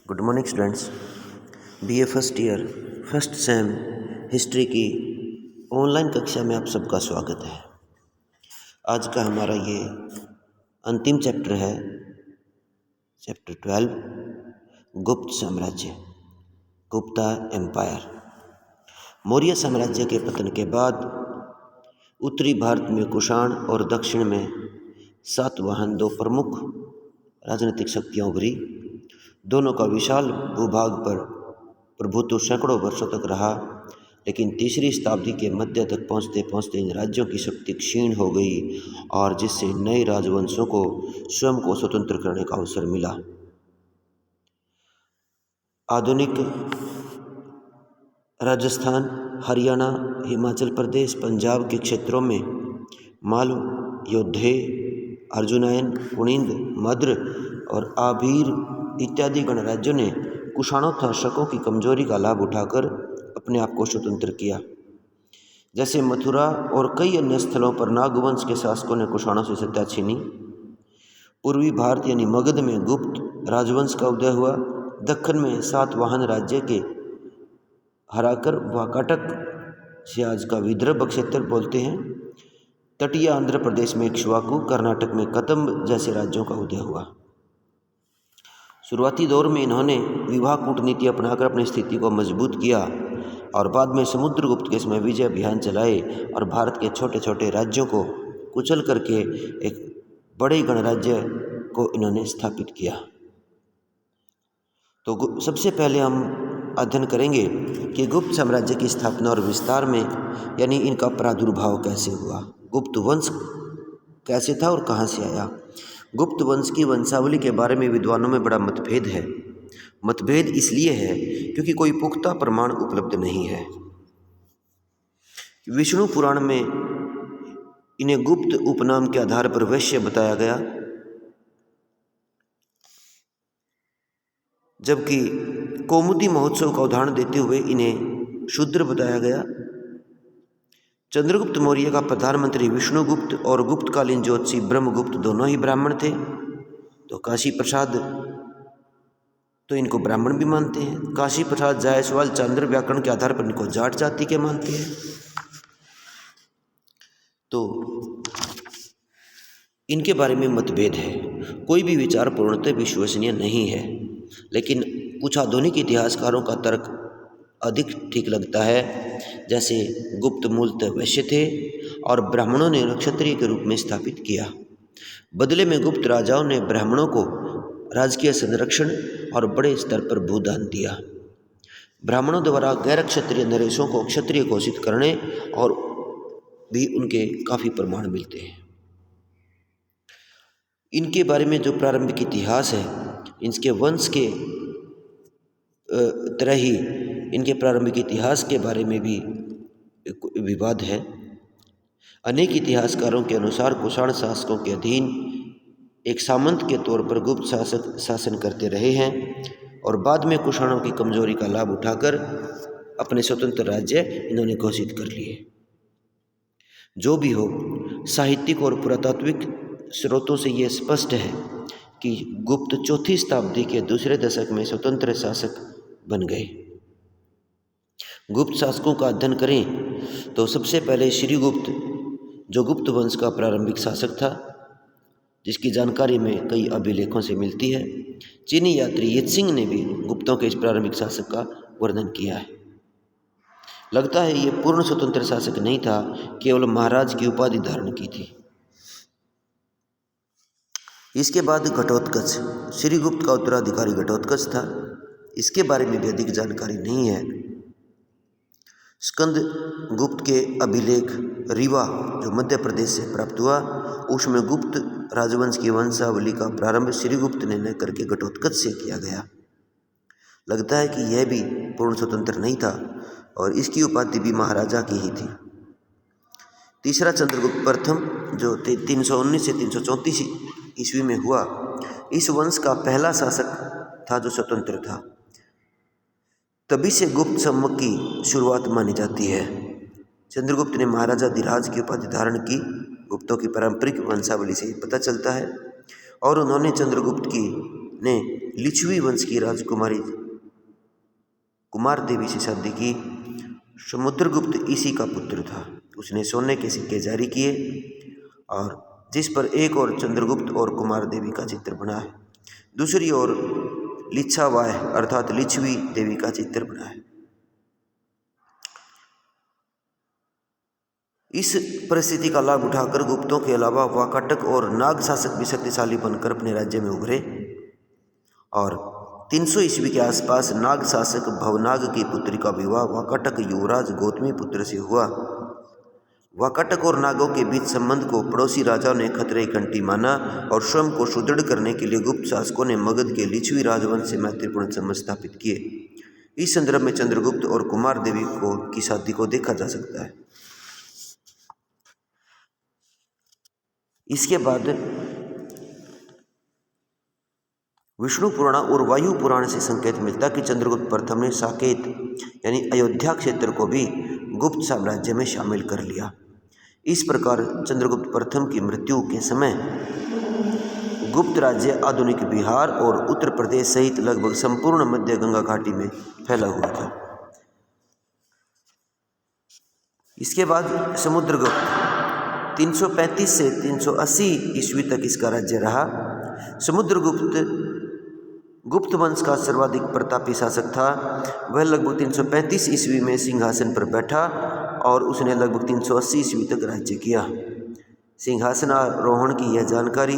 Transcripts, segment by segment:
Good morning students. BA first year first sem history की online कक्षा में आप सबका स्वागत है। आज का हमारा ये अंतिम चैप्टर है, चैप्टर 12, गुप्त साम्राज्य, गुप्ता एम्पायर। मौर्य साम्राज्य के पतन के बाद उत्तरी भारत में कुषाण और दक्षिण में सातवाहन दो प्रमुख राजनीतिक शक्तियाँ उभरी। दोनों का विशाल भूभाग पर प्रभुत्व सैकड़ों वर्षों तक रहा, लेकिन तीसरी शताब्दी के मध्य तक पहुँचते पहुँचते इन राज्यों की शक्ति क्षीण हो गई और जिससे नए राजवंशों को स्वयं को स्वतंत्र करने का अवसर मिला। आधुनिक राजस्थान, हरियाणा, हिमाचल प्रदेश, पंजाब के क्षेत्रों में मालव, योद्धे, अर्जुनायन, पुणिंद, मद्र और आभीर इत्यादि गणराज्यों ने कुषाणों तथा शकों की कमजोरी का लाभ उठाकर अपने आप को स्वतंत्र किया। जैसे मथुरा और कई अन्य स्थलों पर नागवंश के शासकों ने कुषाणों से सत्ता छीनी। पूर्वी भारत यानी मगध में गुप्त राजवंश का उदय हुआ। दक्षिण में सातवाहन राज्य के हराकर वाकाटक से आज का विदर्भ क्षेत्र बोलते हैं। तटीय आंध्र प्रदेश में इक्ष्वाकु, कर्नाटक में कदंब जैसे राज्यों का उदय हुआ। शुरुआती दौर में इन्होंने विवाह कूटनीति अपनाकर अपनी स्थिति को मजबूत किया और बाद में समुद्रगुप्त के समय विजय अभियान चलाए और भारत के छोटे छोटे राज्यों को कुचल करके एक बड़े गणराज्य को इन्होंने स्थापित किया। तो सबसे पहले हम अध्ययन करेंगे कि गुप्त साम्राज्य की स्थापना और विस्तार में यानी इनका प्रादुर्भाव कैसे हुआ, गुप्त वंश कैसे था और कहाँ से आया। गुप्त वंश की वंशावली के बारे में विद्वानों में बड़ा मतभेद है। मतभेद इसलिए है क्योंकि कोई पुख्ता प्रमाण उपलब्ध नहीं है। विष्णु पुराण में इन्हें गुप्त उपनाम के आधार पर वैश्य बताया गया, जबकि कौमुदी महोत्सव का उदाहरण देते हुए इन्हें शूद्र बताया गया। चंद्रगुप्त मौर्य का प्रधानमंत्री विष्णुगुप्त और गुप्तकालीन ज्योतिषी ब्रह्मगुप्त दोनों ही ब्राह्मण थे। तो काशी प्रसाद तो इनको ब्राह्मण भी मानते हैं। काशी प्रसाद जायसवाल चांद्र व्याकरण के आधार पर इनको जाट जाति के मानते हैं। तो इनके बारे में मतभेद है। कोई भी विचार पूर्णतः विश्वसनीय नहीं है, लेकिन कुछ आधुनिक इतिहासकारों का तर्क अधिक ठीक लगता है। जैसे गुप्त मूलतः वैश्य थे और ब्राह्मणों ने क्षत्रिय के रूप में स्थापित किया। बदले में गुप्त राजाओं ने ब्राह्मणों को राजकीय संरक्षण और बड़े स्तर पर भूदान दिया। ब्राह्मणों द्वारा गैर क्षत्रिय नरेशों को क्षत्रिय घोषित करने और भी उनके काफ़ी प्रमाण मिलते हैं। इनके बारे में जो प्रारंभिक इतिहास है, इनके वंश के तरह ही इनके प्रारंभिक इतिहास के बारे में भी विवाद है। अनेक इतिहासकारों के अनुसार कुषाण शासकों के अधीन एक सामंत के तौर पर गुप्त शासक शासन करते रहे हैं और बाद में कुषाणों की कमजोरी का लाभ उठाकर अपने स्वतंत्र राज्य इन्होंने घोषित कर लिए। जो भी हो, साहित्यिक और पुरातात्विक स्रोतों से ये स्पष्ट है कि गुप्त चौथी शताब्दी के दूसरे दशक में स्वतंत्र शासक बन गए। गुप्त शासकों का अध्ययन करें तो सबसे पहले श्रीगुप्त, जो गुप्त वंश का प्रारंभिक शासक था, जिसकी जानकारी में कई अभिलेखों से मिलती है। चीनी यात्री यित्सिंग ने भी गुप्तों के इस प्रारंभिक शासक का वर्णन किया है। लगता है ये पूर्ण स्वतंत्र शासक नहीं था, केवल महाराज की उपाधि धारण की थी। इसके बाद घटोत्कच, श्रीगुप्त का उत्तराधिकारी घटोत्कच था। इसके बारे में भी अधिक जानकारी नहीं है। स्कंद गुप्त के अभिलेख रीवा, जो मध्य प्रदेश से प्राप्त हुआ, उसमें गुप्त राजवंश की वंशावली का प्रारंभ श्रीगुप्त ने न करके घटोत्कच से किया गया। लगता है कि यह भी पूर्ण स्वतंत्र नहीं था और इसकी उपाधि भी महाराजा की ही थी। तीसरा चंद्रगुप्त प्रथम, जो 319 से 334 ईस्वी में हुआ, इस वंश का पहला शासक था जो स्वतंत्र था। तभी से गुप्त सम्मक की शुरुआत मानी जाती है। चंद्रगुप्त ने महाराजा धीराज की उपाधि धारण की। गुप्तों की पारंपरिक वंशावली से पता चलता है। और उन्होंने चंद्रगुप्त की ने लिच्छवी वंश की राजकुमारी कुमार देवी से शादी की। समुद्रगुप्त इसी का पुत्र था। उसने सोने के सिक्के जारी किए और जिस पर एक और चंद्रगुप्त और कुमार देवी का चित्र बना है, दूसरी ओर लिच्छावाय अर्थात लिच्छवी देवी का चित्र बना है। इस परिस्थिति का लाभ उठाकर गुप्तों के अलावा वाकाटक और नाग शासक भी शक्तिशाली बनकर अपने राज्य में उभरे और 300 ईस्वी के आसपास नाग शासक भवनाग की पुत्री का विवाह वाकाटक युवराज गौतमी पुत्र से हुआ। वाकाटक और नागों के बीच संबंध को पड़ोसी राजाओं ने खतरे की घंटी माना और स्वयं को सुदृढ़ करने के लिए गुप्त शासकों ने मगध के लिच्छवी राजवंश से मैत्रीपूर्ण संबंध स्थापित किए। इस संदर्भ में चंद्रगुप्त और कुमार देवी की शादी को देखा जा सकता है। इसके बाद विष्णु पुराण और वायु पुराण से संकेत मिलता कि चंद्रगुप्त प्रथम ने साकेत यानी अयोध्या क्षेत्र को भी गुप्त साम्राज्य में शामिल कर लिया। इस प्रकार चंद्रगुप्त प्रथम की मृत्यु के समय गुप्त राज्य आधुनिक बिहार और उत्तर प्रदेश सहित लगभग संपूर्ण मध्य गंगा घाटी में फैला हुआ था। इसके बाद समुद्रगुप्त 335 से 380 ईस्वी तक इसका राज्य रहा। समुद्रगुप्त गुप्त वंश का सर्वाधिक प्रतापी शासक था। वह लगभग 335 ईस्वी में सिंहासन पर बैठा और उसने लगभग 380 ईस्वी तक राज्य किया। सिंहासनारोहण की यह जानकारी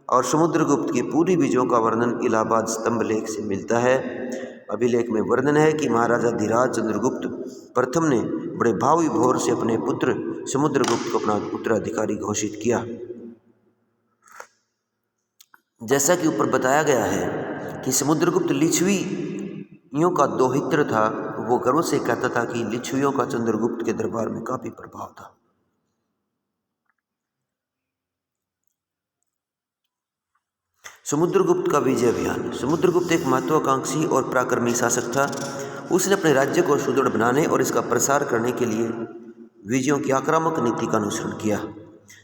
और समुद्रगुप्त की पूरी विजयों का वर्णन इलाहाबाद स्तंभ लेख से मिलता है। अभिलेख में वर्णन है कि महाराजा धीराज चंद्रगुप्त प्रथम ने बड़े भाव विभोर से अपने पुत्र समुद्रगुप्त को अपना उत्तराधिकारी घोषित किया। जैसा कि ऊपर बताया गया है कि समुद्रगुप्त लिच्छवियों का दोहित्र था। वो गर्व से कहता था कि लिच्छवियों का चंद्रगुप्त के दरबार में काफी प्रभाव था। समुद्रगुप्त का विजय अभियान। समुद्रगुप्त एक महत्वाकांक्षी और पराक्रमी शासक था। उसने अपने राज्य को सुदृढ़ बनाने और इसका प्रसार करने के लिए विजयों की आक्रामक नीति का अनुसरण किया।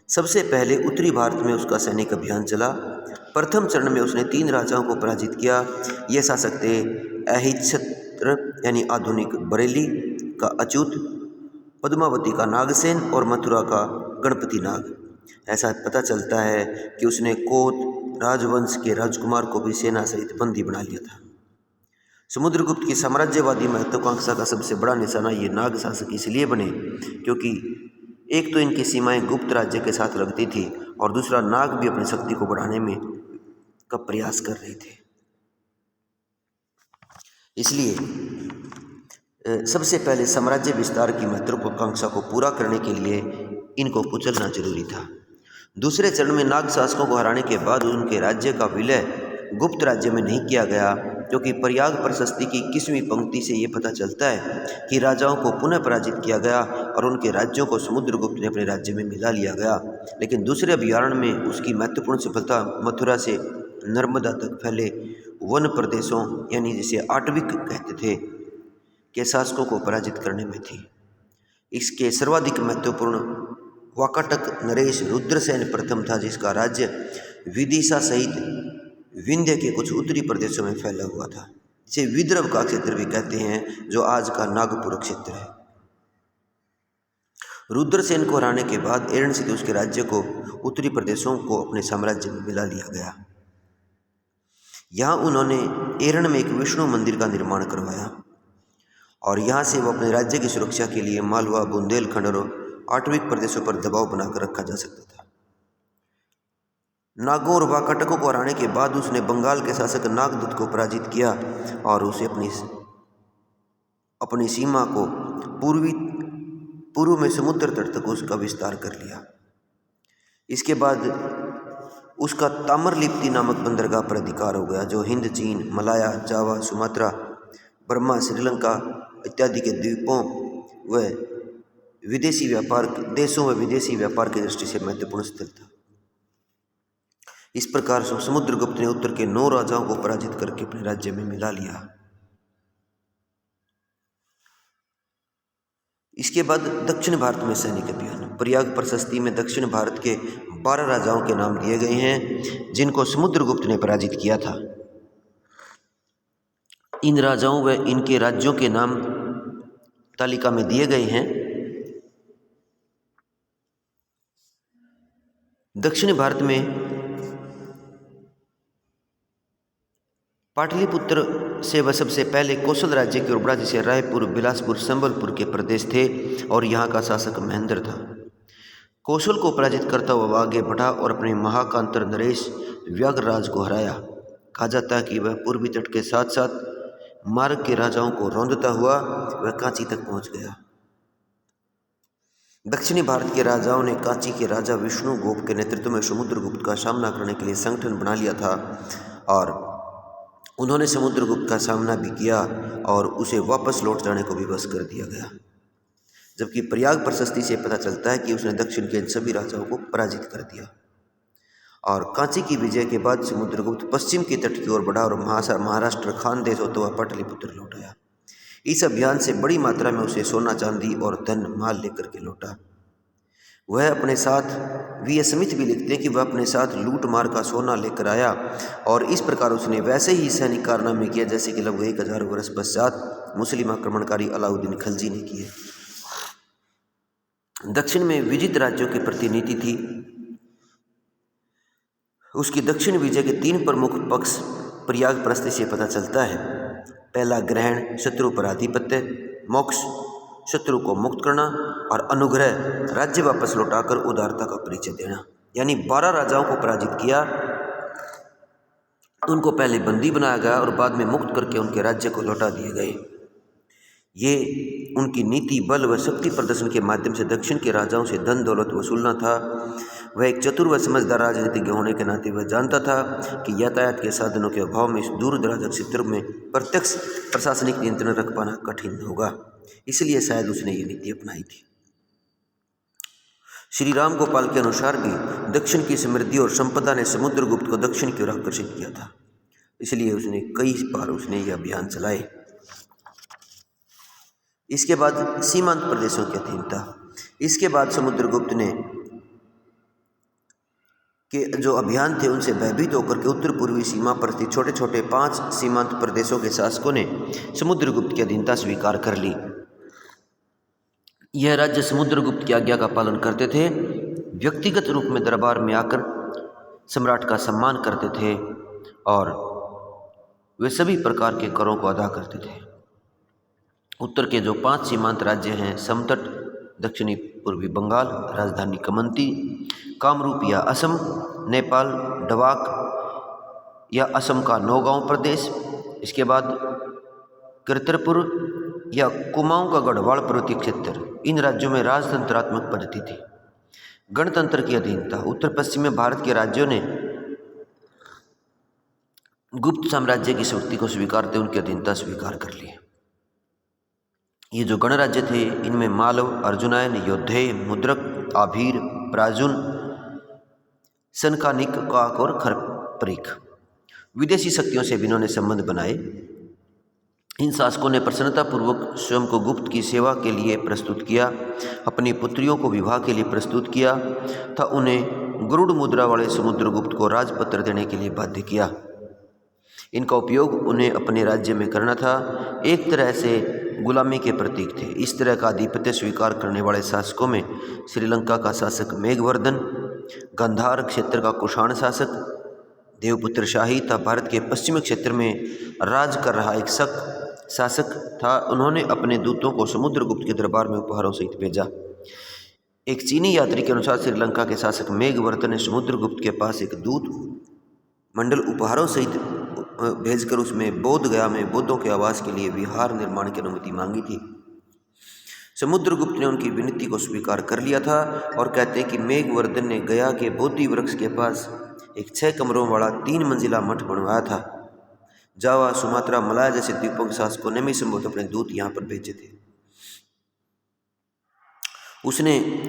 सबसे पहले उत्तरी भारत में उसका सैनिक अभियान चला। प्रथम चरण में उसने 3 राजाओं को पराजित किया। ये शासक थे अहिच्छत्र यानी आधुनिक बरेली का अच्युत, पद्मावती का नागसेन और मथुरा का गणपति नाग। ऐसा पता चलता है कि उसने कोत राजवंश के राजकुमार को भी सेना सहित बंदी बना लिया था। समुद्रगुप्त की साम्राज्यवादी महत्वाकांक्षा का सबसे बड़ा निशाना ये नाग शासक इसलिए बने क्योंकि एक तो इनकी सीमाएं गुप्त राज्य के साथ लगती थी और दूसरा नाग भी अपनी शक्ति को बढ़ाने में का प्रयास कर रहे थे। इसलिए सबसे पहले साम्राज्य विस्तार की महत्वाकांक्षा को पूरा करने के लिए इनको कुचलना जरूरी था। दूसरे चरण में नाग शासकों को हराने के बाद उनके राज्य का विलय गुप्त राज्य में नहीं किया गया, क्योंकि प्रयाग प्रशस्ति की 21वीं पंक्ति से ये पता चलता है कि राजाओं को पुनः पराजित किया गया और उनके राज्यों को समुद्रगुप्त ने अपने राज्य में मिला लिया गया। लेकिन दूसरे अभियान में उसकी महत्वपूर्ण सफलता मथुरा से नर्मदा तक फैले वन प्रदेशों यानी जिसे आटविक कहते थे के शासकों को पराजित करने में थी। इसके सर्वाधिक महत्वपूर्ण वाकाटक नरेश रुद्रसेन प्रथम था, जिसका राज्य विदिशा सहित विंध्य के कुछ उत्तरी प्रदेशों में फैला हुआ था, जिसे विदर्भ का क्षेत्र भी कहते हैं, जो आज का नागपुर क्षेत्र है। रुद्रसेन को हराने के बाद एरण से उसके राज्य को उत्तरी प्रदेशों को अपने साम्राज्य में मिला लिया गया। यहाँ उन्होंने एरण में एक विष्णु मंदिर का निर्माण करवाया और यहाँ से वो अपने राज्य की सुरक्षा के लिए मालवा, बुंदेलखंड और आटविक प्रदेशों पर दबाव बनाकर रखा जा सकता था। नागों और वाकाटकों को हराने के बाद उसने बंगाल के शासक नागदत्त को पराजित किया और उसे अपनी सीमा को पूर्व में समुद्र तट तक उसका विस्तार कर लिया। इसके बाद उसका ताम्रलिप्ति नामक बंदरगाह पर अधिकार हो गया, जो हिंद, चीन, मलाया, जावा, सुमात्रा, बर्मा, श्रीलंका इत्यादि के द्वीपों व विदेशी व्यापार की दृष्टि से महत्वपूर्ण स्थल था। इस प्रकार समुद्रगुप्त ने उत्तर के 9 राजाओं को पराजित करके अपने राज्य में मिला लिया। इसके बाद दक्षिण भारत में सैनिक अभियान। प्रयाग प्रशस्ति में दक्षिण भारत के 12 राजाओं के नाम दिए गए हैं, जिनको समुद्रगुप्त ने पराजित किया था। इन राजाओं व इनके राज्यों के नाम तालिका में दिए गए हैं। दक्षिणी भारत में पाटलिपुत्र से वह सबसे पहले कौशल राज्य की ओर जिसे रायपुर, बिलासपुर, संबलपुर के प्रदेश थे और यहाँ का शासक महेंद्र था। कौशल को पराजित करता हुआ वह आगे बढ़ा और अपने महाकांतर नरेश व्याघ्रराज को हराया। कहा जाता है कि वह पूर्वी तट के साथ साथ मार्ग के राजाओं को रौंदता हुआ वह कांची तक पहुंच गया। दक्षिणी भारत के राजाओं ने कांची के राजा विष्णुगुप्त के नेतृत्व में समुद्रगुप्त का सामना करने के लिए संगठन बना लिया था और उन्होंने समुद्रगुप्त का सामना भी किया और उसे वापस लौट जाने को विवश कर दिया गया। जबकि प्रयाग प्रशस्ति से पता चलता है कि उसने दक्षिण के सभी राजाओं को पराजित कर दिया। और कांची की विजय के बाद समुद्रगुप्त पश्चिम के तट की ओर बढ़ा और महाराष्ट्र खानदेश होता हुआ पाटलिपुत्र लौट आया। इस अभियान से बड़ी मात्रा में उसे सोना, चांदी और धन माल लेकर के लौटा। वह अपने साथ वी स्मिथ भी लिखते हैं कि वह अपने साथ लूट मार का सोना लेकर आया और इस प्रकार उसने वैसे ही सैनिक कारनामे किए जैसे कि लगभग 1000 वर्ष पश्चात मुस्लिम आक्रमणकारी अलाउद्दीन खिलजी ने किए। दक्षिण में विजित राज्यों की प्रतिनीति थी। उसकी दक्षिण विजय के 3 प्रमुख पक्ष प्रयाग प्रस्ती से पता चलता है। पहला, ग्रहण, शत्रु पर आधिपत्य, मोक्ष, शत्रु को मुक्त करना और अनुग्रह, राज्य वापस लौटाकर उदारता का परिचय देना। यानी 12 राजाओं को पराजित किया, उनको पहले बंदी बनाया गया और बाद में मुक्त करके उनके राज्य को लौटा दिए गए। ये उनकी नीति, बल व शक्ति प्रदर्शन के माध्यम से दक्षिण के राजाओं से धन दौलत वसूलना था। वह एक चतुर व समझदार राजनीतिज्ञ होने के नाते वह जानता था कि यातायात के साधनों के अभाव में इस दूर दराज क्षेत्र में प्रत्यक्ष प्रशासनिक नियंत्रण रख पाना कठिन होगा, इसलिए शायद उसने ये नीति अपनाई थी। श्री राम गोपाल के अनुसार भी दक्षिण की समृद्धि और संपदा ने समुद्रगुप्त को दक्षिण की ओर आकर्षित किया था, इसलिए उसने कई बार ये अभियान चलाए। इसके बाद सीमांत प्रदेशों की अधीनता। इसके बाद समुद्रगुप्त ने के जो अभियान थे उनसे भयभीत होकर के उत्तर पूर्वी सीमा पर स्थित छोटे छोटे 5 सीमांत प्रदेशों के शासकों ने समुद्रगुप्त की अधीनता स्वीकार कर ली। यह राज्य समुद्रगुप्त की आज्ञा का पालन करते थे, व्यक्तिगत रूप में दरबार में आकर सम्राट का सम्मान करते थे और वे सभी प्रकार के करों को अदा करते थे। उत्तर के जो 5 सीमांत राज्य हैं, समतट, दक्षिणी पूर्वी बंगाल, राजधानी कमंती, कामरूप या असम, नेपाल, डवाक या असम का नौगांव प्रदेश, इसके बाद करतरपुर या कुमाऊं का गढ़वाल पर्वतीय क्षेत्र, इन राज्यों में राजतंत्रात्मक पद्धति थी। गणतंत्र की अधीनता। उत्तर पश्चिम में भारत के राज्यों ने गुप्त साम्राज्य की शक्ति को स्वीकारते उनकी अधीनता स्वीकार कर ली। ये जो गणराज्य थे इनमें मालव, अर्जुनायन, योद्धेय, मुद्रक, आभीर, प्राजुन, सनकानिक, काक और खरपरिक विदेशी शक्तियों से भी इन्होंने संबंध बनाए। इन शासकों ने प्रसन्नतापूर्वक स्वयं को गुप्त की सेवा के लिए प्रस्तुत किया, अपनी पुत्रियों को विवाह के लिए प्रस्तुत किया था, उन्हें गरुड़ मुद्रा वाले समुद्रगुप्त को राजपत्र देने के लिए बाध्य किया। इनका उपयोग उन्हें अपने राज्य में करना था, एक तरह से गुलामी के प्रतीक थे। इस तरह का आधिपत्य स्वीकार करने वाले शासकों में श्रीलंका का शासक मेघवर्धन, गांधार क्षेत्र का कुषाण शासक देवपुत्र शाही था, भारत के पश्चिमी क्षेत्र में राज कर रहा एक शासक था। उन्होंने अपने दूतों को समुद्रगुप्त के दरबार में उपहारों सहित भेजा। एक चीनी यात्री के अनुसार श्रीलंका के शासक मेघवर्धन ने समुद्रगुप्त के पास एक दूत मंडल उपहारों सहित भेजकर उसमें बोध गया में बुद्धों के आवास के लिए विहार निर्माण की अनुमति मांगी थी। समुद्रगुप्त ने उनकी विनती को स्वीकार कर लिया था और कहते हैं कि मेघवर्धन ने गया के बोधि वृक्ष के पास एक 6 कमरों वाला 3 मंजिला मठ बनवाया था। जावा, सुमात्रा, मलाया जैसे द्वीपों के शासकों ने भी संभवतः अपने दूत यहाँ पर भेजे थे।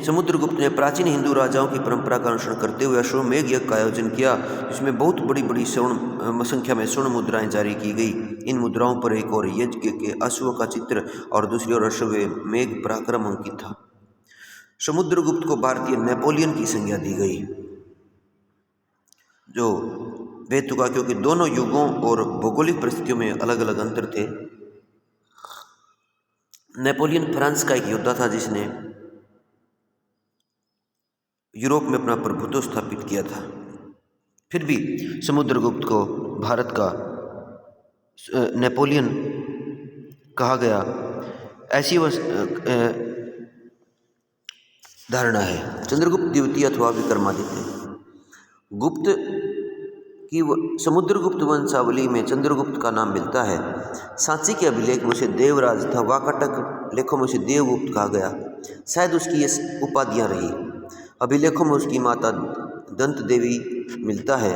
समुद्रगुप्त ने प्राचीन हिंदू राजाओं की परंपरा का अनुसरण करते हुए अश्वमेघ यज्ञ का आयोजन किया, जिसमें बहुत बड़ी बड़ी संख्या में स्वर्ण मुद्राएं जारी की गई। इन मुद्राओं पर एक और यज्ञ के अश्व का चित्र और दूसरी ओर अश्वमेघ पराक्रम अंकित था। समुद्रगुप्त को भारतीय नेपोलियन की संज्ञा दी गई। जो हेतु का, क्योंकि दोनों युगों और भौगोलिक परिस्थितियों में अलग अलग अंतर थे। नेपोलियन फ्रांस का एक योद्धा था जिसने यूरोप में अपना प्रभुत्व स्थापित किया था। फिर भी समुद्रगुप्त को भारत का नेपोलियन कहा गया, ऐसी धारणा है। चंद्रगुप्त द्वितीय अथवा विक्रमादित्य गुप्त की समुद्रगुप्त वंशावली में चंद्रगुप्त का नाम मिलता है। सांची के अभिलेख में उसे देवराज तथा वाकाटक लेखों में उसे देवगुप्त कहा गया। शायद उसकी ये उपाधियाँ रही। अभिलेखों में उसकी माता दंत देवी मिलता है।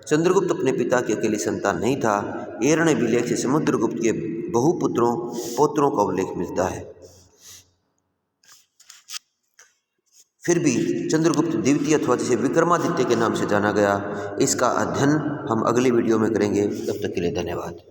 चंद्रगुप्त अपने पिता की अकेली संतान नहीं था। एरण अभिलेख से समुद्रगुप्त के बहुपुत्रों पौत्रों का उल्लेख मिलता है। फिर भी चंद्रगुप्त द्वितीय अथवा जिसे विक्रमादित्य के नाम से जाना गया, इसका अध्ययन हम अगली वीडियो में करेंगे। तब तक के लिए धन्यवाद।